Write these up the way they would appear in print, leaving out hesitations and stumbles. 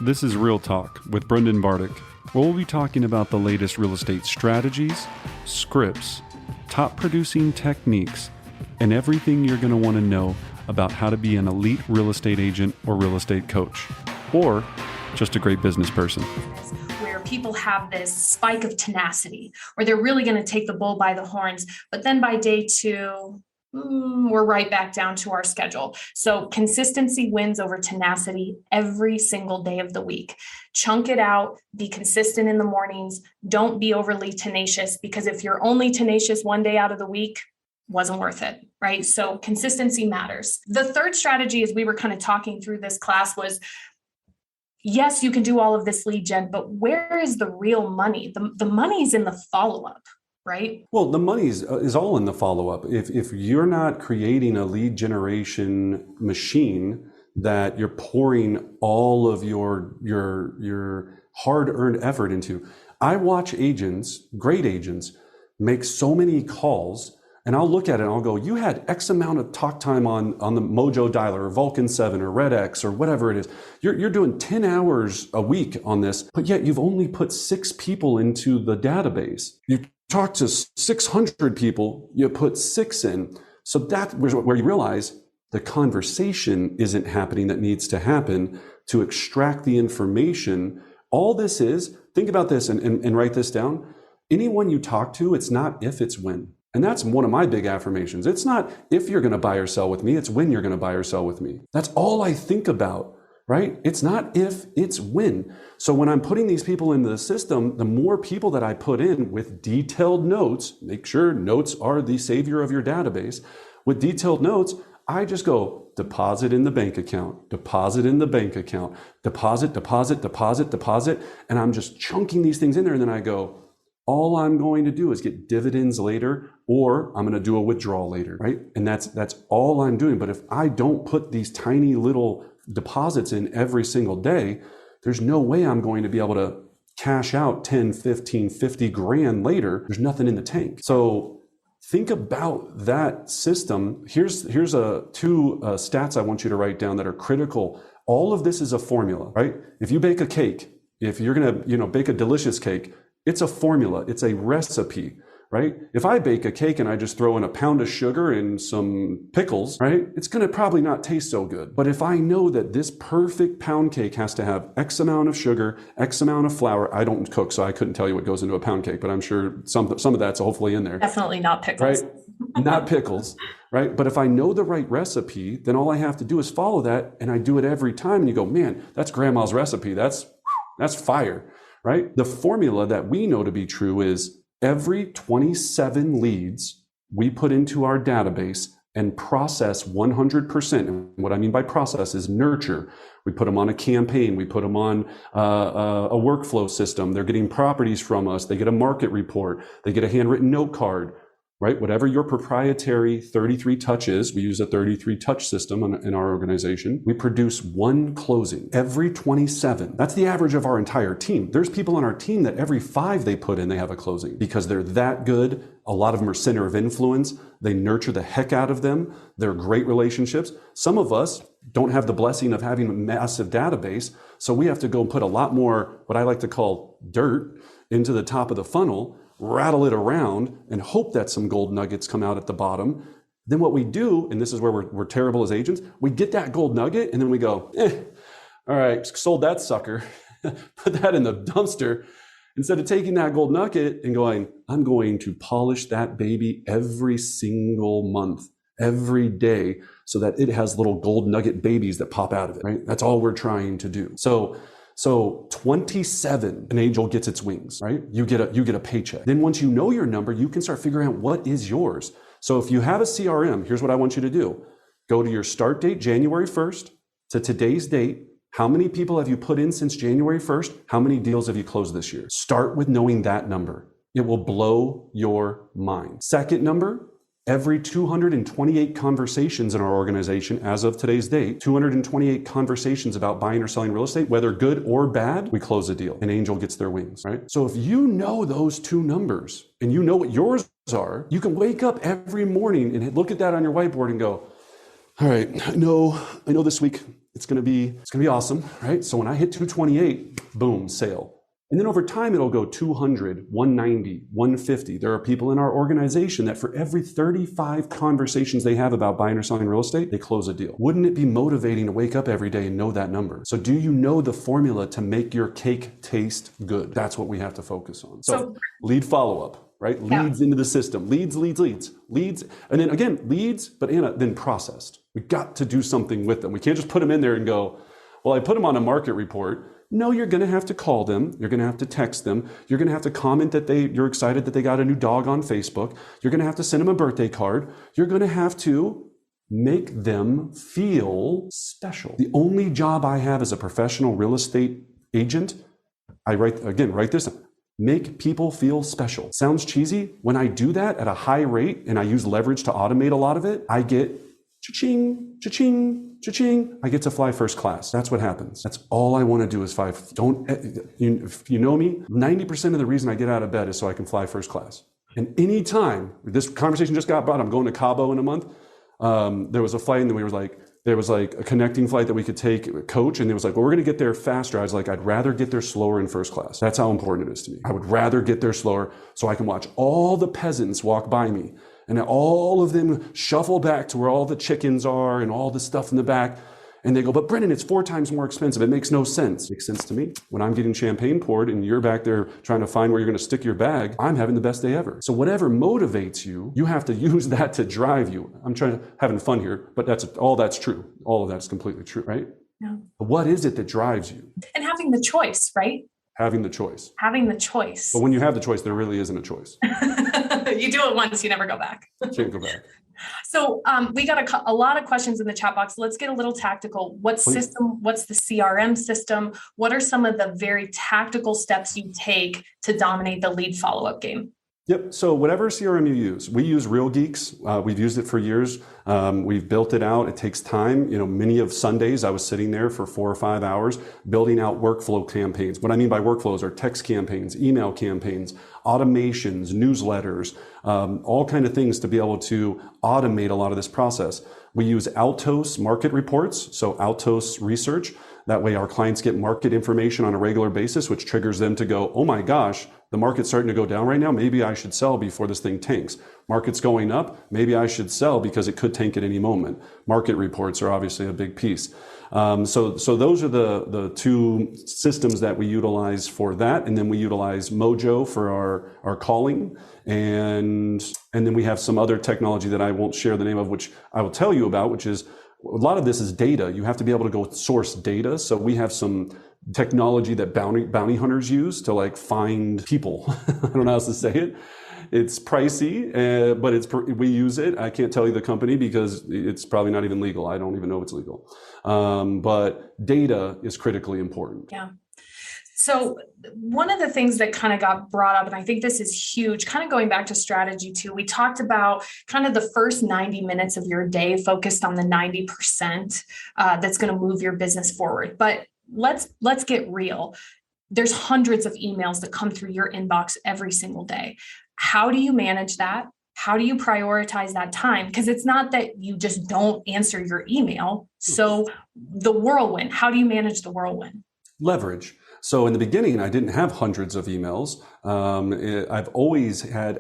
This is Real Talk with Brendan Bartic, where we'll be talking about the latest real estate strategies, scripts, top producing techniques, and everything you're going to want to know about how to be an elite real estate agent or real estate coach, or just a great business person. Where people have this spike of tenacity, where they're really going to take the bull by the horns, but then by day two, we're right back down to our schedule. So consistency wins over tenacity every single day of the week. Chunk it out, be consistent in the mornings. Don't be overly tenacious, because if you're only tenacious one day out of the week, wasn't worth it, right? So consistency matters. The third strategy, as we were kind of talking through this class, was yes, you can do all of this lead gen, but where is the real money? The money's in the follow-up. Right? Well, the money is all in the follow-up. If you're not creating a lead generation machine that you're pouring all of your hard-earned effort into. I watch agents, great agents, make so many calls, and I'll look at it and I'll go, you had X amount of talk time on the Mojo Dialer or Vulcan 7 or Red X or whatever it is. You're doing 10 hours a week on this, but yet you've only put 6 people into the database. You talk to 600 people, you put 6 in. So that's where you realize the conversation isn't happening that needs to happen to extract the information. All this is, think about this and write this down. Anyone you talk to, it's not if, it's when. And that's one of my big affirmations. It's not if you're going to buy or sell with me, it's when you're going to buy or sell with me. That's all I think about, right? It's not if, it's when. So when I'm putting these people into the system, the more people that I put in with detailed notes, make sure notes are the savior of your database. With detailed notes, I just go deposit in the bank account, deposit in the bank account, deposit, deposit, deposit, deposit. And I'm just chunking these things in there. And then I go, all I'm going to do is get dividends later, or I'm going to do a withdrawal later, right? And that's all I'm doing. But if I don't put these tiny little deposits in every single day, there's no way I'm going to be able to cash out 10, 15, 50 grand later. There's nothing in the tank. So think about that system. Here's two stats I want you to write down that are critical. All of this is a formula, right? If you bake a cake, if you're going to, bake a delicious cake, it's a formula. It's a recipe, right? If I bake a cake and I just throw in a pound of sugar and some pickles, right? It's going to probably not taste so good. But if I know that this perfect pound cake has to have X amount of sugar, X amount of flour, I don't cook, so I couldn't tell you what goes into a pound cake, but I'm sure some of that's hopefully in there. Definitely not pickles. Right? Not pickles, right? But if I know the right recipe, then all I have to do is follow that, and I do it every time. And you go, man, that's grandma's recipe. That's fire. Right? The formula that we know to be true is every 27 leads we put into our database and process 100%. And what I mean by process is nurture. We put them on a campaign. We put them on a workflow system. They're getting properties from us. They get a market report. They get a handwritten note card. Right? Whatever your proprietary 33 touch is, we use a 33 touch system in our organization. We produce one closing every 27. That's the average of our entire team. There's people on our team that every 5 they put in, they have a closing because they're that good. A lot of them are center of influence. They nurture the heck out of them. They're great relationships. Some of us don't have the blessing of having a massive database. So we have to go and put a lot more, what I like to call dirt, into the top of the funnel, rattle it around and hope that some gold nuggets come out at the bottom. Then what we do, and this is where we're terrible as agents, we get that gold nugget and then we go, all right, sold that sucker, put that in the dumpster. Instead of taking that gold nugget and going, I'm going to polish that baby every single month, every day, so that it has little gold nugget babies that pop out of it, right? That's all we're trying to do. So 27, an angel gets its wings, right? You get a paycheck. Then once you know your number, you can start figuring out what is yours. So if you have a CRM, here's what I want you to do. Go to your start date, January 1st, to today's date. How many people have you put in since January 1st? How many deals have you closed this year? Start with knowing that number. It will blow your mind. Second number, every 228 conversations in our organization as of today's date, 228 conversations about buying or selling real estate, whether good or bad, we close a deal. An angel gets their wings, right? So if you know those two numbers and you know what yours are, you can wake up every morning and look at that on your whiteboard and go, all right, I know this week It's going to be awesome, right? So when I hit 228, boom, sale. And then over time, it'll go 200, 190, 150. There are people in our organization that for every 35 conversations they have about buying or selling real estate, they close a deal. Wouldn't it be motivating to wake up every day and know that number? So do you know the formula to make your cake taste good? That's what we have to focus on. So lead follow-up, right? Leads into the system. Leads. And then again, leads, but Anna, then processed. We got to do something with them. We can't just put them in there and go, well, I put them on a market report. No, you're going to have to call them. You're going to have to text them. You're going to have to comment that you're excited that they got a new dog on Facebook. You're going to have to send them a birthday card. You're going to have to make them feel special. The only job I have as a professional real estate agent, write this down. Make people feel special. Sounds cheesy. When I do that at a high rate and I use leverage to automate a lot of it, I get cha-ching, cha-ching, cha-ching, I get to fly first class. That's what happens. That's all I want to do is fly. If you know me, 90% of the reason I get out of bed is so I can fly first class. And anytime, this conversation just got brought, I'm going to Cabo in a month. There was a flight and there was like a connecting flight that we could take, a coach, and it was like, well, we're going to get there faster. I was like, I'd rather get there slower in first class. That's how important it is to me. I would rather get there slower so I can watch all the peasants walk by me and all of them shuffle back to where all the chickens are and all the stuff in the back. And they go, but Brendan, it's 4 times more expensive. It makes no sense. It makes sense to me. When I'm getting champagne poured and you're back there trying to find where you're going to stick your bag, I'm having the best day ever. So whatever motivates you, you have to use that to drive you. I'm having fun here, but all that's true. All of that's completely true, right? Yeah. But what is it that drives you? And having the choice, right? Having the choice. Having the choice. But when you have the choice, there really isn't a choice. You do it once, you never go back. Can't go back. So we got a lot of questions in the chat box. Let's get a little tactical. What's the CRM system? What are some of the very tactical steps you take to dominate the lead follow-up game? Yep. So whatever CRM you use, we use Real Geeks. We've used it for years. We've built it out. It takes time. Many of Sundays I was sitting there for 4 or 5 hours building out workflow campaigns. What I mean by workflows are text campaigns, email campaigns, automations, newsletters, all kind of things to be able to automate a lot of this process. We use Altos market reports, so Altos research. That way our clients get market information on a regular basis, which triggers them to go, oh my gosh, the market's starting to go down right now. Maybe I should sell before this thing tanks. Market's going up. Maybe I should sell because it could tank at any moment. Market reports are obviously a big piece. So those are the 2 systems that we utilize for that. And then we utilize Mojo for our calling. And then we have some other technology that I won't share the name of, which I will tell you about, which is a lot of this is data. You have to be able to go source data. So we have some technology that bounty hunters use to find people. I don't know how else to say it. It's pricey, but we use it. I can't tell you the company because it's probably not even legal. I don't even know if it's legal. But data is critically important. Yeah. So one of the things that kind of got brought up, and I think this is huge, kind of going back to strategy too, we talked about kind of the first 90 minutes of your day focused on the 90% that's going to move your business forward. But let's get real. There's hundreds of emails that come through your inbox every single day. How do you manage that? How do you prioritize that time? Because it's not that you just don't answer your email. So the whirlwind, how do you manage the whirlwind? Leverage. So in the beginning, I didn't have hundreds of emails. I've always had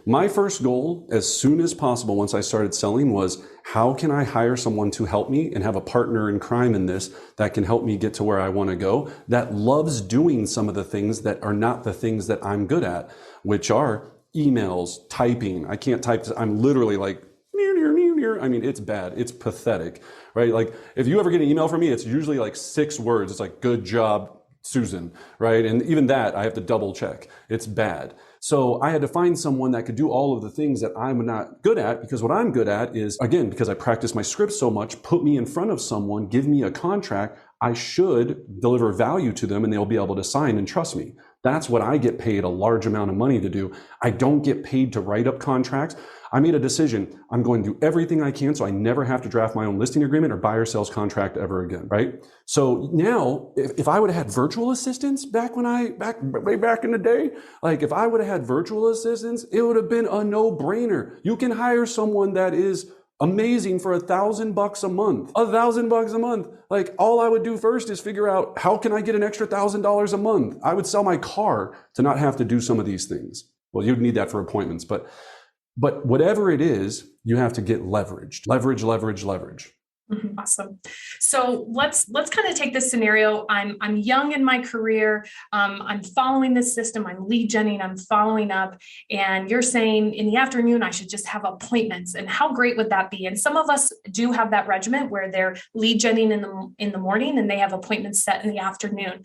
my first goal as soon as possible once I started selling was how can I hire someone to help me and have a partner in crime in this that can help me get to where I want to go, that loves doing some of the things that are not the things that I'm good at, which are emails, typing. I can't type. I'm literally like, I mean, it's bad. It's pathetic, right? Like if you ever get an email from me, it's usually like 6 words. It's like, good job, Susan, right? And even that I have to double check. It's bad. So I had to find someone that could do all of the things that I'm not good at, because what I'm good at is, again, because I practice my script so much, put me in front of someone, give me a contract. I should deliver value to them and they'll be able to sign and trust me. That's what I get paid a large amount of money to do. I don't get paid to write up contracts. I made a decision. I'm going to do everything I can so I never have to draft my own listing agreement or buyer sales contract ever again, right? So now, if I would have had virtual assistants way back in the day, like if I would have had virtual assistants, it would have been a no-brainer. You can hire someone that is Amazing for $1,000 a month. $1,000 a month. Like, all I would do first is figure out, how can I get an extra $1,000 a month? I would sell my car to not have to do some of these things. Well, you'd need that for appointments, but whatever it is, you have to get leveraged. Leverage, leverage, leverage. Awesome. So let's kind of take this scenario. I'm young in my career. I'm following this system. I'm lead genning. I'm following up. And you're saying in the afternoon, I should just have appointments. And how great would that be? And some of us do have that regimen where they're lead genning in the morning and they have appointments set in the afternoon.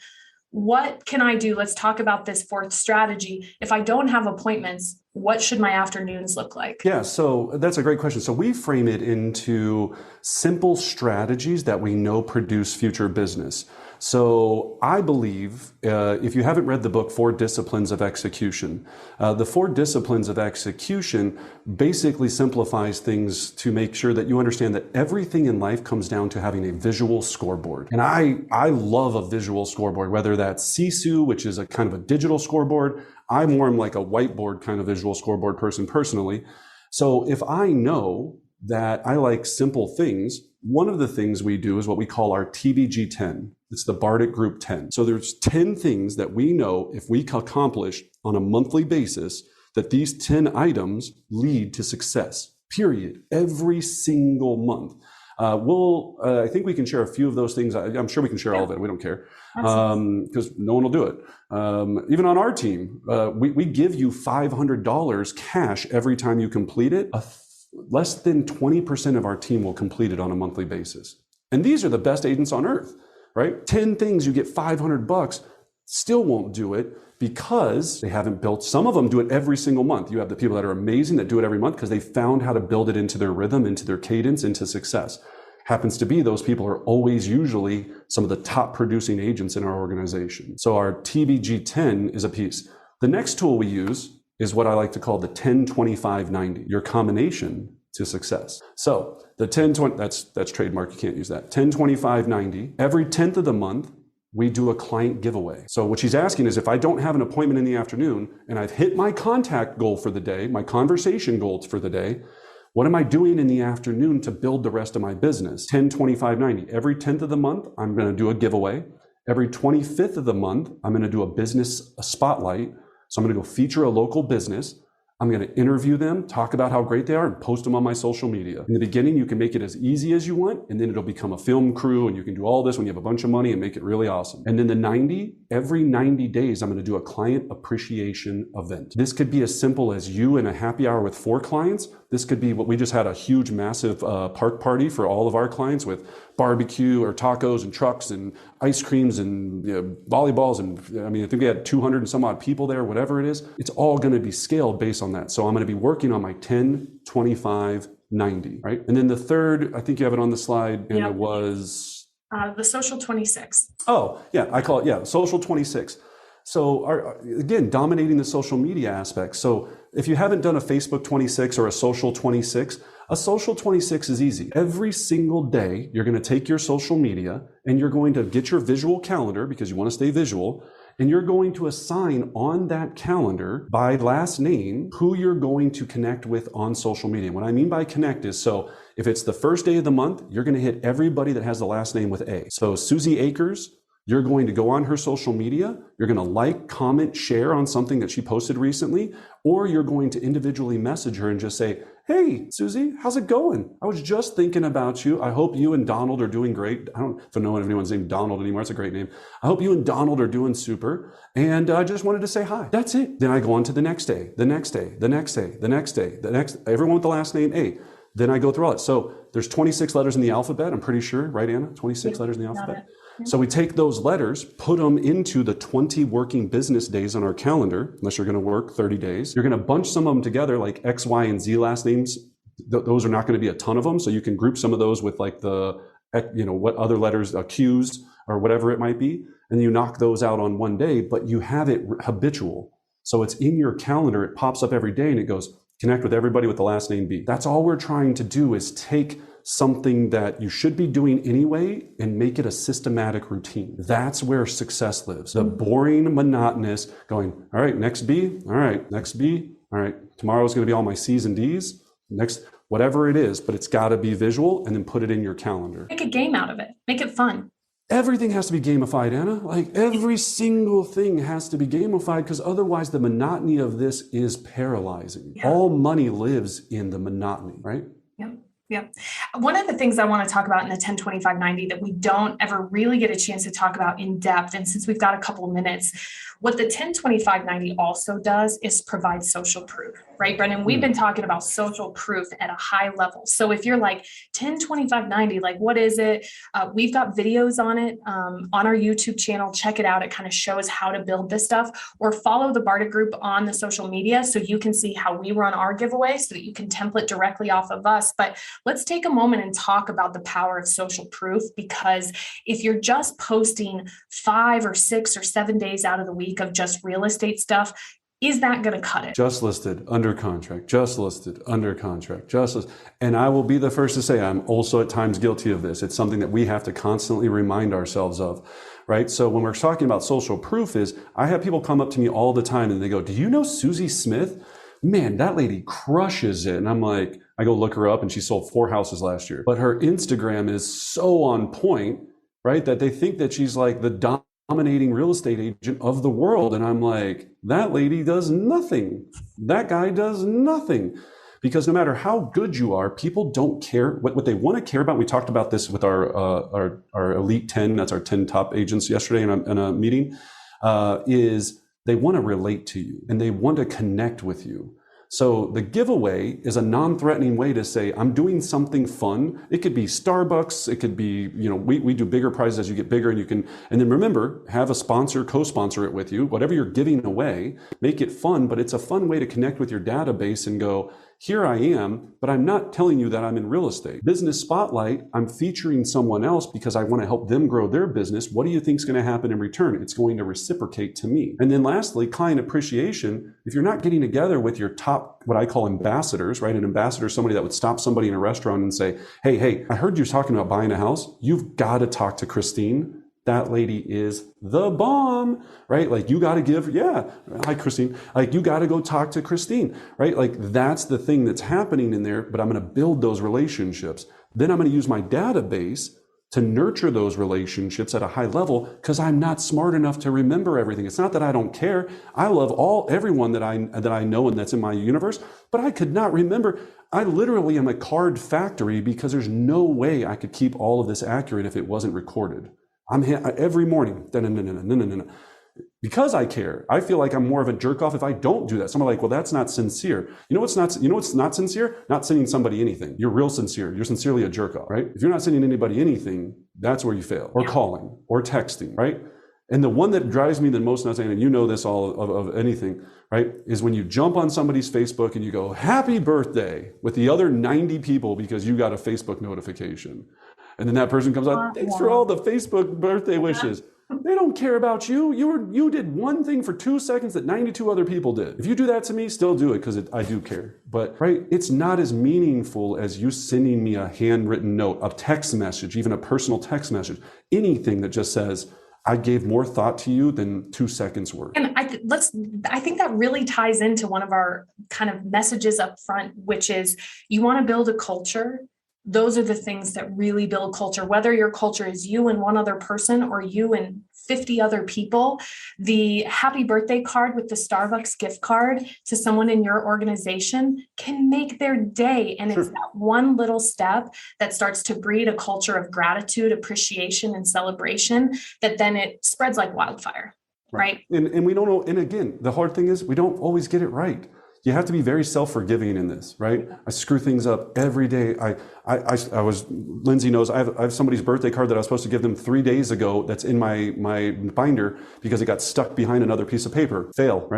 What can I do? Let's talk about this fourth strategy. If I don't have appointments, what should my afternoons look like? Yeah, so that's a great question. So we frame it into simple strategies that we know produce future business. So I believe, if you haven't read the book, 4 Disciplines of Execution, the 4 Disciplines of Execution basically simplifies things to make sure that you understand that everything in life comes down to having a visual scoreboard. And I love a visual scoreboard, whether that's Sisu, which is a kind of a digital scoreboard. I more am like a whiteboard kind of visual scoreboard person personally. So if I know that I like simple things, one of the things we do is what we call our TBG 10. It's the Bartic Group 10. So there's 10 things that we know if we accomplish on a monthly basis, that these 10 items lead to success, period, every single month. I think we can share a few of those things. I'm sure we can share all of it. We don't care, because no one will do it. Even on our team, we give you $500 cash every time you complete it. Less than 20% of our team will complete it on a monthly basis. And these are the best agents on earth, right? 10 things, you get $500, still won't do it because they haven't built. Some of them do it every single month. You have the people that are amazing that do it every month because they found how to build it into their rhythm, into their cadence, into success. Happens to be those people are always usually some of the top producing agents in our organization. So our TBG 10 is a piece. The next tool we use is what I like to call the 10-25-90, your combination to success. So the 10-20, that's trademark, you can't use that. 10-25-90, every 10th of the month, we do a client giveaway. So what she's asking is, if I don't have an appointment in the afternoon and I've hit my contact goal for the day, my conversation goals for the day, what am I doing in the afternoon to build the rest of my business? 10-25-90, every 10th of the month, I'm gonna do a giveaway. Every 25th of the month, I'm gonna do a spotlight. So I'm going to go feature a local business. I'm going to interview them, talk about how great they are, and post them on my social media. In the beginning, you can make it as easy as you want, and then it'll become a film crew, and you can do all this when you have a bunch of money and make it really awesome. And then the 90, every 90 days, I'm going to do a client appreciation event. This could be as simple as you in a happy hour with 4 clients. This could be what we just had, a huge, massive park party for all of our clients with barbecue or tacos and trucks and ice creams and volleyballs. And I think we had 200 and some odd people there, whatever it is. It's all going to be scaled based on that. So I'm going to be working on my 10, 25, 90, right? And then the third, I think you have it on the slide, and it was... the social 26. Oh, yeah, I call it, social 26. So again, dominating the social media aspect. So if you haven't done a Facebook 26 or a social 26 is easy. Every single day, you're going to take your social media and you're going to get your visual calendar, because you want to stay visual, and you're going to assign on that calendar by last name who you're going to connect with on social media. What I mean by connect is, so if it's the first day of the month, you're going to hit everybody that has the last name with A. So Susie Akers, you're going to go on her social media, you're going to like, comment, share on something that she posted recently, or you're going to individually message her and just say, hey, Susie, how's it going? I was just thinking about you. I hope you and Donald are doing great. I don't know if anyone's named Donald anymore. It's a great name. I hope you and Donald are doing super. And I just wanted to say hi. That's it. Then I go on to the next day, the next day, the next day, the next day, the next, everyone with the last name A. Then I go through all it. So there's 26 letters in the alphabet, I'm pretty sure, right, Anna? 26 letters in the alphabet. So we take those letters, put them into the 20 working business days on our calendar, unless you're going to work 30 days. You're going to bunch some of them together, like X, Y, and Z last names. Those are not going to be a ton of them. So you can group some of those with like the, what other letters, Qs or whatever it might be. And you knock those out on one day, but you have it habitual. So it's in your calendar. It pops up every day and it goes, connect with everybody with the last name B. That's all we're trying to do, is take something that you should be doing anyway and make it a systematic routine. That's where success lives. The boring, monotonous, going, all right, next B, all right, next B, all right, tomorrow is going to be all my C's and D's. Next, whatever it is, but it's got to be visual, and then put it in your calendar. Make a game out of it. Make it fun. Everything has to be gamified, Anna. Like every single thing has to be gamified, because otherwise the monotony of this is paralyzing. Yeah. All money lives in the monotony, right? Yep. Yep. One of the things I want to talk about in the 10-25-90 that we don't ever really get a chance to talk about in depth, and since we've got a couple of minutes, what the 10-25-90 also does is provide social proof, right, Brendan? We've been talking about social proof at a high level. So if you're like 10-25-90, like what is it? We've got videos on it on our YouTube channel. Check it out. It kind of shows how to build this stuff, or follow the Bartic Group on the social media so you can see how we run our giveaway so that you can template directly off of us. But let's take a moment and talk about the power of social proof, because if you're just posting 5 or 6 or 7 days out of the week of just real estate stuff, is that going to cut it? Just listed, under contract, just listed, under contract, just listed. And I will be the first to say I'm also at times guilty of this. It's something that we have to constantly remind ourselves of, right? So when we're talking about social proof, is I have people come up to me all the time and they go, do you know Susie Smith? Man, that lady crushes it. And I'm like, I go look her up and she sold 4 houses last year. But her Instagram is so on point, right? That they think that she's like the dominating real estate agent of the world. And I'm like, that lady does nothing. That guy does nothing. Because no matter how good you are, people don't care. What they want to care about, we talked about this with our Elite 10, that's our 10 top agents yesterday in a meeting, is they want to relate to you and they want to connect with you. So the giveaway is a non-threatening way to say, I'm doing something fun. It could be Starbucks. It could be, we do bigger prizes as you get bigger, and then remember, have a sponsor, co-sponsor it with you. Whatever you're giving away, make it fun, but it's a fun way to connect with your database and go, here I am, but I'm not telling you that I'm in real estate. Business Spotlight, I'm featuring someone else because I want to help them grow their business. What do you think is going to happen in return? It's going to reciprocate to me. And then lastly, client appreciation. If you're not getting together with your top, what I call ambassadors, right? An ambassador is somebody that would stop somebody in a restaurant and say, hey, I heard you talking about buying a house. You've got to talk to Christine. That lady is the bomb, right? Like you got to give, hi Christine, like you got to go talk to Christine, right? Like that's the thing that's happening in there, but I'm going to build those relationships. Then I'm going to use my database to nurture those relationships at a high level, because I'm not smart enough to remember everything. It's not that I don't care. I love everyone that I know and that's in my universe, but I could not remember. I literally am a card factory because there's no way I could keep all of this accurate if it wasn't recorded. I'm every morning, because I care. I feel like I'm more of a jerk off if I don't do that. Someone like, well, that's not sincere. You know what's not sincere? Not sending somebody anything. You're real sincere. You're sincerely a jerk off, right? If you're not sending anybody anything, that's where you fail. Or calling or texting, right? And the one that drives me the most, not saying, and you know this all of anything, right, is when you jump on somebody's Facebook and you go, happy birthday, with the other 90 people because you got a Facebook notification. And then that person comes on, thanks for all the Facebook birthday wishes. They don't care about you. You did one thing for 2 seconds that 92 other people did. If you do that to me, still do it, because I do care. But right, it's not as meaningful as you sending me a handwritten note, a text message, even a personal text message, anything that just says, I gave more thought to you than 2 seconds worth. And I think that really ties into one of our kind of messages up front, which is you want to build a culture. Those are the things that really build culture, whether your culture is you and one other person or you and 50 other people. The happy birthday card with the Starbucks gift card to someone in your organization can make their day. And It's that one little step that starts to breed a culture of gratitude, appreciation, and celebration that then it spreads like wildfire, right? And we don't know. And again, the hard thing is we don't always get it right. You have to be very self-forgiving in this, right? I screw things up every day. Lindsay knows, I have somebody's birthday card that I was supposed to give them 3 days ago that's in my binder because it got stuck behind another piece of paper. Fail, right?